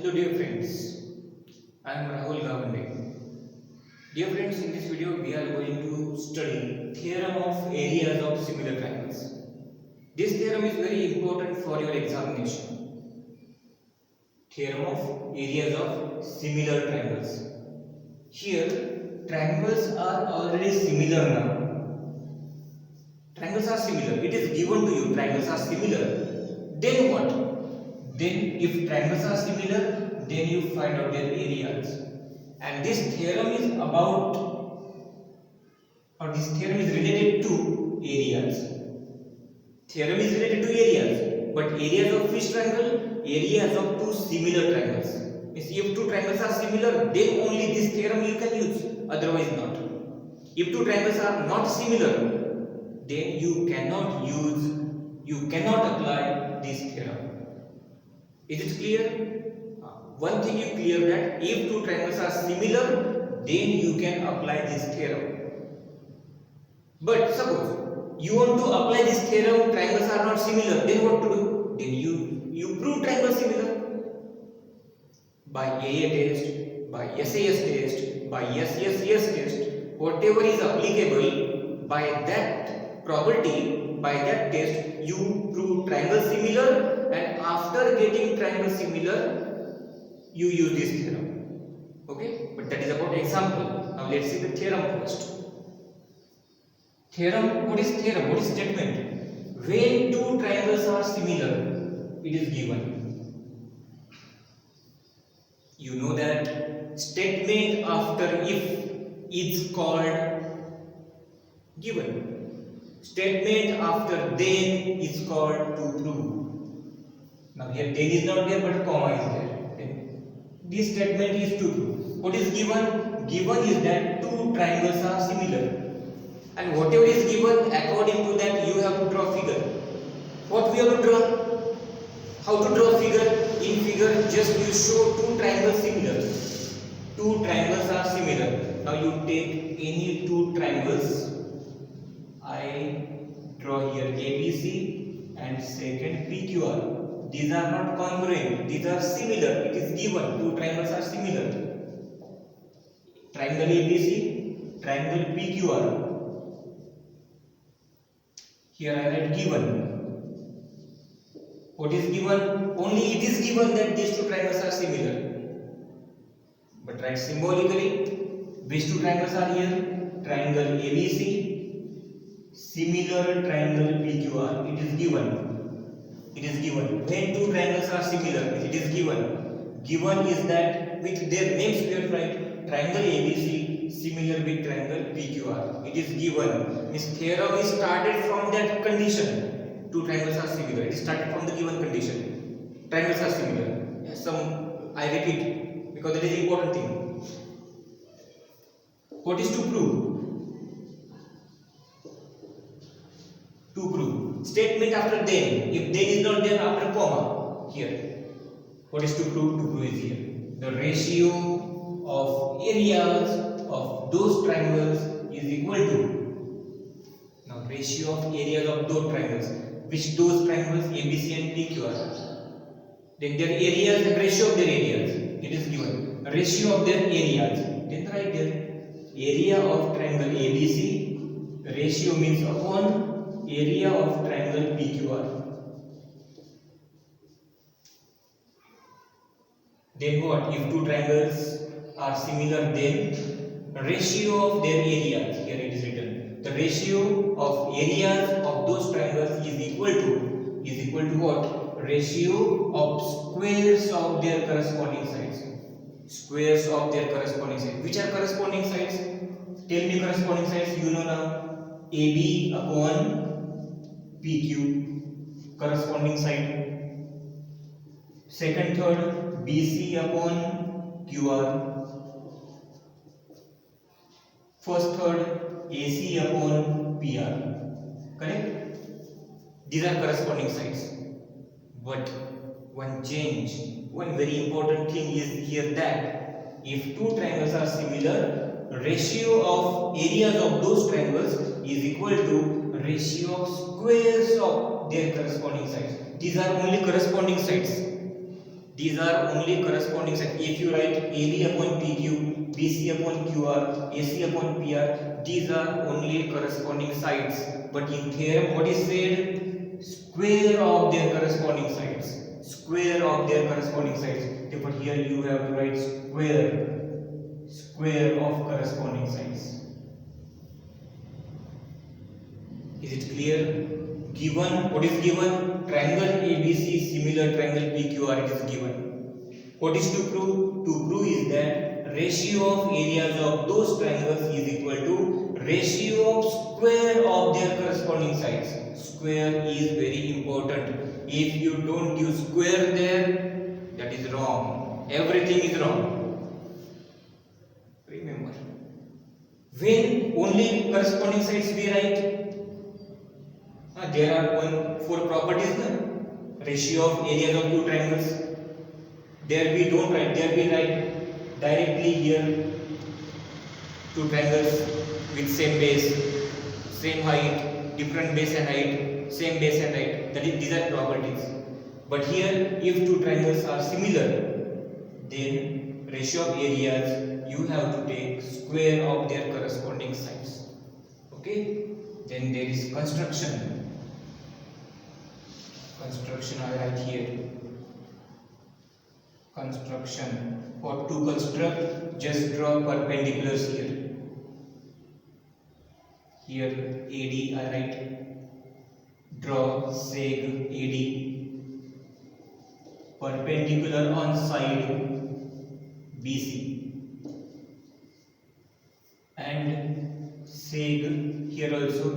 Hello dear friends, I am Rahul Gavande. Dear friends, in this video we are going to study theorem of areas of similar triangles. This theorem is very important for your examination. Theorem of areas of similar triangles. Here triangles are already similar now. Triangles are similar. It is given to you. Triangles are similar. Then what? Then if triangles are similar, then you find out their areas. And this theorem is about, or this theorem is related to areas. Theorem is related to areas, but areas of which triangle? Areas of two similar triangles. If two triangles are similar, then only this theorem you can use, otherwise not. If two triangles are not similar, then you cannot apply this theorem. Is it clear? One thing you clear that if two triangles are similar, then you can apply this theorem. But suppose you want to apply this theorem, triangles are not similar, then what to do? Then you prove triangles similar by AA test, by SAS test, by SSS test, whatever is applicable. By that property, by that test, you prove triangle similar, and after getting triangle similar, you use this theorem. Okay, but that is about example. Now let's see the theorem first. Theorem, what is theorem? What is statement? When two triangles are similar, it is given. You know that statement after if is called given. Statement after then is called to prove. Now here then is not there, but comma is there. This statement is to prove. What is given? Given is that two triangles are similar. And whatever is given, according to that you have to draw figure. What we have to draw? How to draw figure? In figure, just you show two triangles similar. Two triangles are similar. Now you take any two triangles. I draw here ABC and second PQR. These are not congruent. These are similar. It is given. Two triangles are similar. Triangle ABC, triangle PQR. Here I write given. What is given? Only it is given that these two triangles are similar. But write symbolically. Which two triangles are here? Triangle ABC, similar triangle PQR. It is given. It is given. When two triangles are similar, it is given. Given is that with their names we have write triangle ABC similar with triangle PQR. It is given. This theorem is started from that condition. Two triangles are similar. It is started from the given condition. Triangles are similar. I repeat because that is important thing. What is to prove? To prove. Statement after then. If then is not there, after comma. Here. What is to prove? To prove is here. The ratio of areas of those triangles is equal to. Now ratio of areas of those triangles. Which those triangles? ABC and PQR. Then their areas and ratio of their areas. It is given. Ratio of their areas. Then write there. Area of triangle ABC. Ratio means upon area of triangle PQR. Then what? If two triangles are similar, then ratio of their areas. Here it is written. The ratio of areas of those triangles is equal to what? Ratio of squares of their corresponding sides. Squares of their corresponding sides. Which are corresponding sides? Tell me corresponding sides. You know now. AB upon PQ. Corresponding side. Second, third. BC upon QR. First, third. AC upon PR. Correct? These are corresponding sides. But one change, one very important thing is here that if two triangles are similar, ratio of areas of those triangles is equal to ratio of squares of their corresponding sides. These are only corresponding sides. These are only corresponding sides. If you write AB upon PQ, BC upon QR, AC upon PR, these are only corresponding sides. But in theorem, what is said? Square of their corresponding sides. Square of their corresponding sides. Therefore, here you have to write square of corresponding sides. Is it clear? Given, what is given? Triangle ABC similar triangle PQR, it is given. What is to prove? To prove is that ratio of areas of those triangles is equal to ratio of square of their corresponding sides. Square is very important. If you don't use square there, that is wrong. Everything is wrong. Remember. When only corresponding sides we write, there are four properties, ratio of areas of two triangles. There we don't write, there we write directly here two triangles with same base, same height, different base and height, same base and height. That is, these are properties. But here, if two triangles are similar, then ratio of areas you have to take square of their corresponding sides. Okay? Then there is construction. Construction I write here. Construction. For to construct, just draw perpendiculars here. Here AD I write. Draw seg AD. Perpendicular on side BC. And seg here also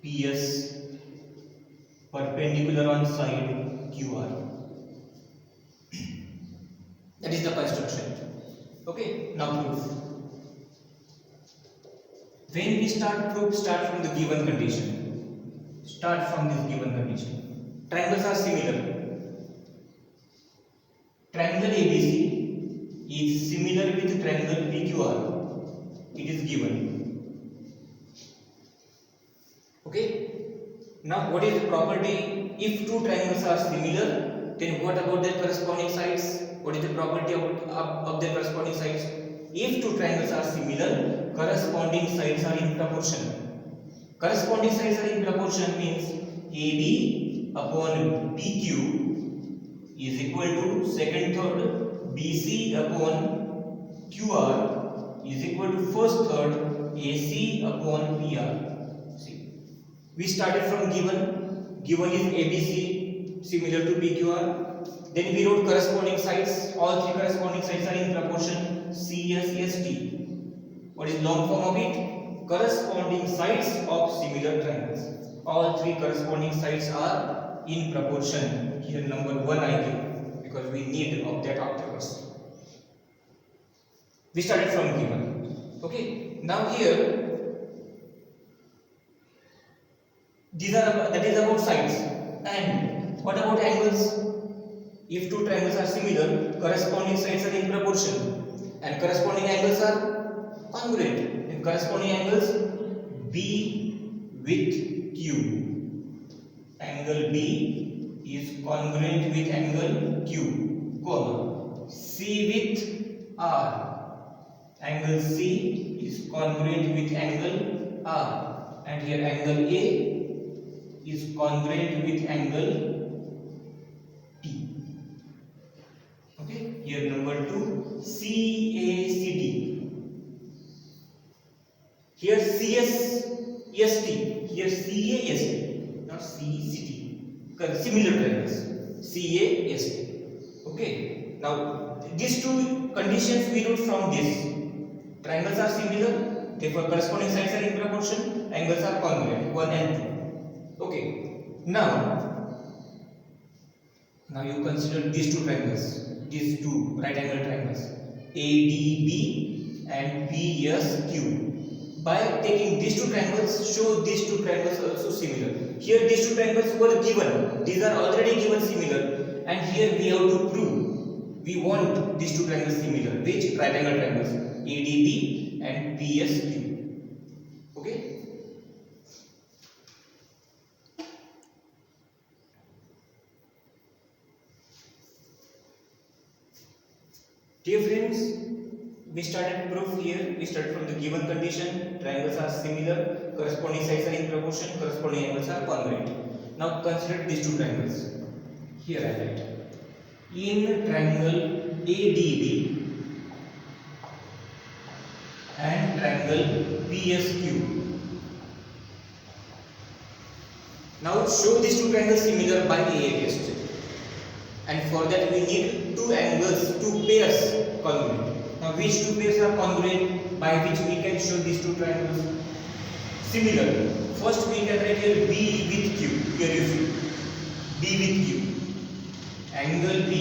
PS. Perpendicular on side QR. That is the construction. Okay, now proof. When we start proof, start from the given condition. Start from this given condition. Triangles are similar. Triangle ABC is similar with triangle PQR. It is given. Okay. Now, what is the property? If two triangles are similar, then what about their corresponding sides? What is the property of their corresponding sides? If two triangles are similar, corresponding sides are in proportion. Corresponding sides are in proportion means AB upon PQ is equal to second third, BC upon QR is equal to first third, AC upon PR. We started from given. Given is ABC similar to PQR. Then we wrote corresponding sides. All three corresponding sides are in proportion CSST. What is long form of it? Corresponding sides of similar triangles. All three corresponding sides are in proportion. Here number 1 I give because we need of that afterwards. We started from given. Okay. Now here. That is about sides. And what about angles? If two triangles are similar, corresponding sides are in proportion and corresponding angles are congruent. And corresponding angles B with Q. Angle B is congruent with angle Q, comma. C with R. Angle C is congruent with angle R. And here angle A is congruent with angle T. Okay, here number 2 CACD. Here CSST. Here CAST, not CCT. Similar triangles. CAST. Okay. Now these two conditions we wrote from this. Triangles are similar, therefore corresponding sides are in proportion. Angles are congruent, 1 and 2. Okay, now you consider these two triangles, these two right angle triangles, ADB and PSQ. By taking these two triangles, show these two triangles also similar. Here these two triangles were given, these are already given similar, and here we have to prove. We want these two triangles similar. Which right angle triangles? ADB and PSQ. Okay. Dear friends, we started proof here. We started from the given condition. Triangles are similar, corresponding sides are in proportion, corresponding angles are congruent. Now consider these two triangles. Here I write. In triangle ADB and triangle PSQ. Now show these two triangles similar by AA test. And for that we need two angles, two pairs congruent. Now which two pairs are congruent by which we can show these two triangles similar? First we can write here B with Q. Here you see B with Q. Angle B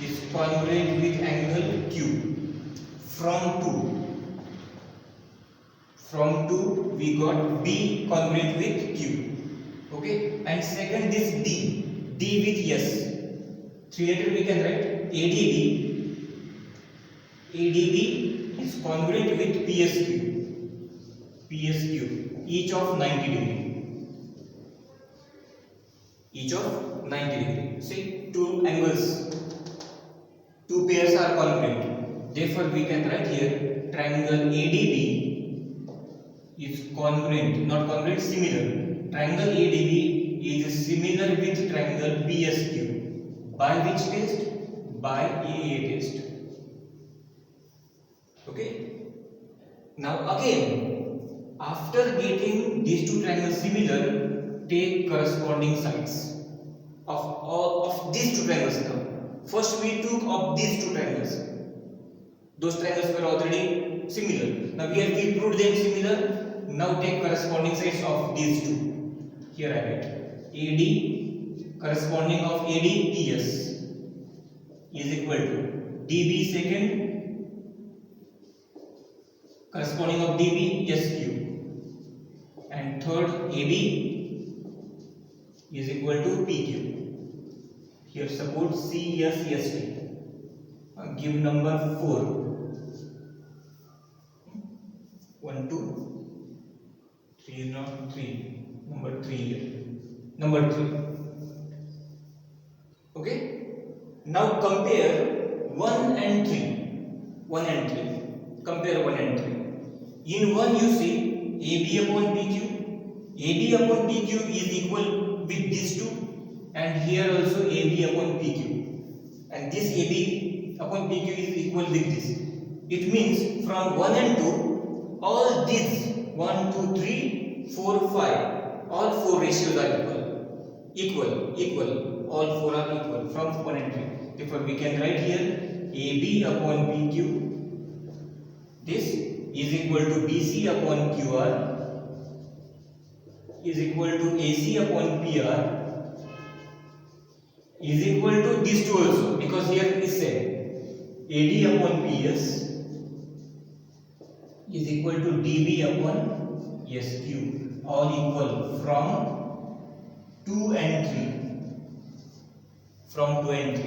is congruent with angle Q. From 2 we got B congruent with Q. Okay, and second this D with S. Three letter we can write ADB is congruent with PSQ, each of 90 degree. See, two angles, two pairs are congruent. Therefore we can write here triangle ADB is congruent, not congruent, similar. Triangle ADB is similar with triangle PSQ. By which test? By AA test. Okay. Now again, after getting these two triangles similar, take corresponding sides of all of these two triangles now. First we took of these two triangles. Those triangles were already similar. Now here we proved them similar. Now take corresponding sides of these two. Here I write AD corresponding of AD PS is equal to DB second corresponding of DB SQ, and third AB is equal to PQ. Here support CSST. Give number 4. 1, 2, 3 is not 3. Number 3 here. Number 3. Okay. Now compare 1 and 3. 1 and 3. Compare 1 and 3. In 1 you see AB upon PQ. AB upon PQ is equal with these two, and here also AB upon PQ. And this AB upon PQ is equal with this. It means from 1 and 2, all these 1, 2, 3, 4, 5. All 4 ratios are equal. All 4 are equal from 1 and 3. Therefore, we can write here AB upon PQ. This is equal to BC upon QR. Is equal to AC upon PR. Is equal to these two also, because here is same. AD upon PS is equal to DB upon SQ. All equal from 2 and 3. From 2 and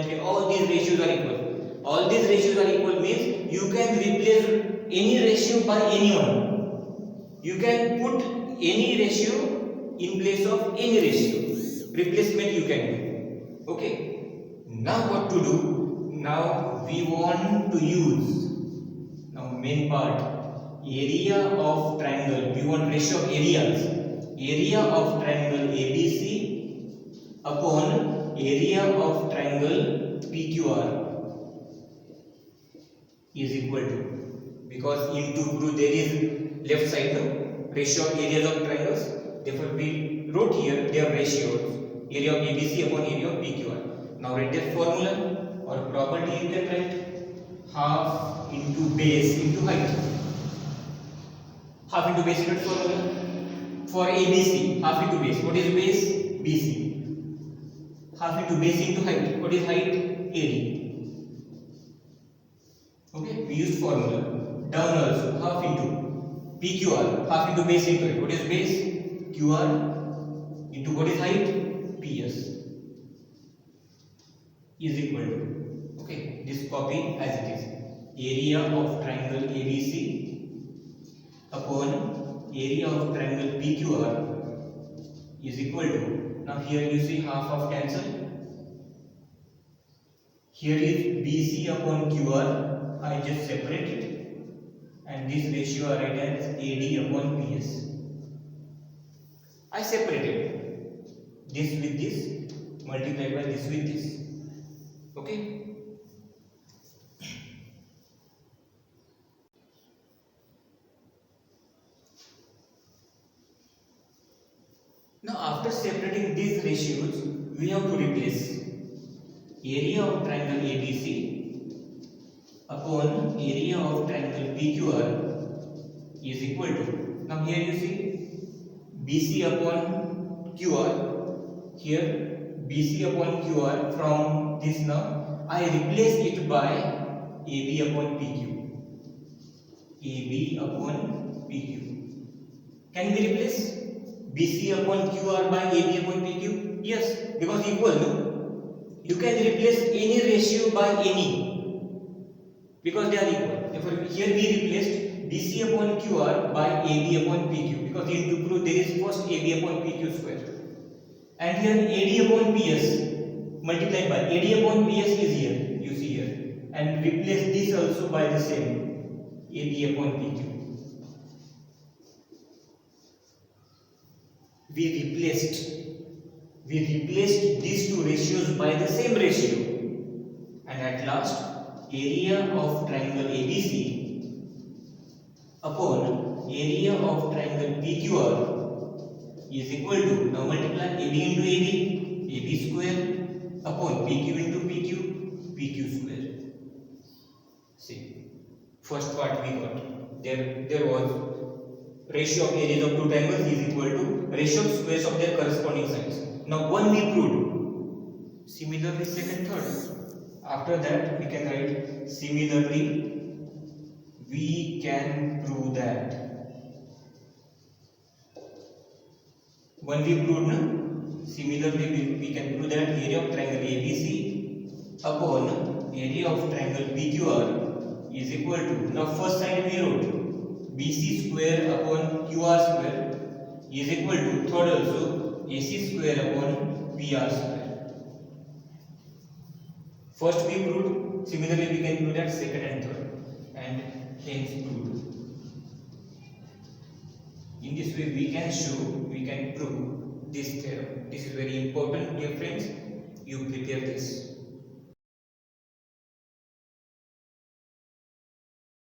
3. All these ratios are equal. All these ratios are equal means you can replace any ratio by anyone. You can put any ratio in place of any ratio. Replacement you can do. Okay. Now what to do? Now we want to use main part. Area of triangle, we want ratio of areas. Area of triangle ABC upon area of triangle PQR is equal to, because in 2 group there is left side no ratio of areas of triangles. Therefore we wrote here their ratios, area of ABC upon area of PQR. Now write the formula or property. You can write half into base into height. Half into base is formula for ABC. Half into base. What is base? BC. Half into base into height. What is height? AD. Okay, we used formula. Down also half into PQR. Half into base into height. What is base? QR into what is height? PS is equal to. Okay, this copy as it is. Area of triangle ABC upon area of triangle PQR is equal to, now here you see half of cancel, Here is BC upon QR. I just separate it, and this ratio I write as AD upon PS. I separated this with this, multiplied by this with this. Okay. Now after separating these ratios, we have to replace area of triangle ABC upon area of triangle PQR is equal to, now here you see BC upon QR, here BC upon QR, from this now I replace it by AB upon PQ. AB upon PQ. Can we replace BC upon QR by AB upon PQ? Yes, because equal, no? You can replace any ratio by any, because they are equal. Therefore, here we replaced BC upon QR by AB upon PQ, because in to prove there is first AB upon PQ square. And here AD upon PS multiplied by AD upon PS is here, you see here. And replace this also by the same AB upon PQ. We replaced these two ratios by the same ratio, and at last area of triangle ABC upon area of triangle PQR is equal to, now multiply AB into AB square upon PQ into PQ square. See, first part we got, there was ratio of areas of two triangles is equal to ratio of squares of their corresponding sides. Now one we proved. Similarly second, third. After that we can write similarly we can prove that. One we proved, no? Similarly we can prove that area of triangle ABC upon area of triangle PQR is equal to, now first side we wrote BC square upon QR square is equal to, third also AC square upon PR square. First we proved, similarly we can prove that second and third, and hence proved. In this way we can show, we can prove this theorem. This is very important, dear friends. You prepare this.